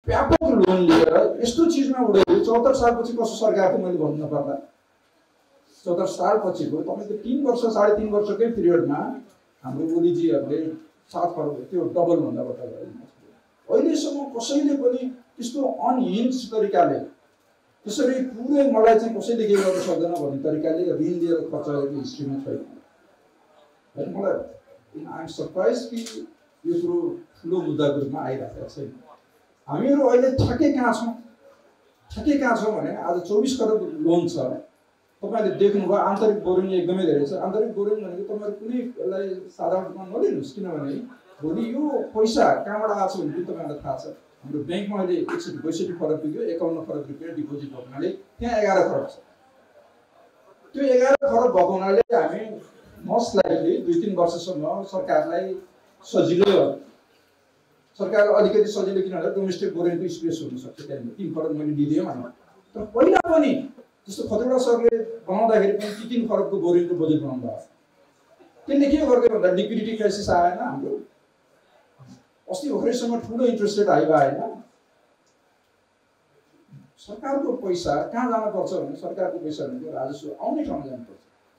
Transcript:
व्यापक लोन लिएर यस्तो चिजमा उडाइदियो। 74 सालपछि कसो सरकार थियो मैले भन्नु नपर्दा 74 सालपछिको तपाईँको 3 वर्ष 3.5 वर्षकै पिरियडमा हाम्रो ओलीजीहरूले 7 करोड त्यो डबल भन्दा बढी गरे। अहिलेसम्म कसैले पनि त्यस्तो अनहिन्ज तरिकाले त्यसरी पुरै मलाई चाहिँ कसैले के गर्न सक्दैन भन्ने तरिकाले ऋण लिएर खर्च गरेको हिस्ट्रीमा छैन। हैन मलाई आइ एम सरप्राइज कि यो कुरो ठुलो मुद्दाको रूपमा आइरहेको छैन। हामीहरू अहिले ठ्याक्कै कहाँ छौँ भने आज 24 करोड लोन छ। तपाईँले देख्नुभयो आन्तरिक बोरिङ एकदमै धेरै छ। आन्तरिक बोरिङ भनेको तपाईँहरू कुनै यसलाई साधारण रूपमा नलिनुहोस्, किनभने भोलि यो पैसा कहाँबाट आएको छ भने तपाईँहरूलाई थाहा छ। हाम्रो ब्याङ्कमा अहिले 61-62 खरब पुग्यो, 51 खरब रुपियाँ डिपोजिट भएको हुनाले त्यहाँ 11 खरब छ। त्यो 11 खरब भएको हुनाले हामी मोस्ट लाइकली 2-3 वर्षसम्म सरकारलाई सजिलै हो। सरकार अलिकति सजिलो किनभने डोमेस्टिक बोरिङको स्पेस हुनसक्छ, त्यहाँनिर 3 खरब मैले दिदिएँ भने। तर पहिला पनि जस्तो खतिवडा सरले बनाउँदाखेरि पनि 3 खरबको बोरिङको बजेट बनाउनु भएको। त्यसले के गर्दै भन्दा लिक्विडिटी क्राइसिस आएन हाम्रो। अस्ति भर्खरैसम्म ठुलो इन्ट्रेस्ट रेट हाई भएन। सरकारको पैसा कहाँ जानुपर्छ भने सरकारको पैसा भनेको राजस्व आउने ठाउँमा जानुपर्छ।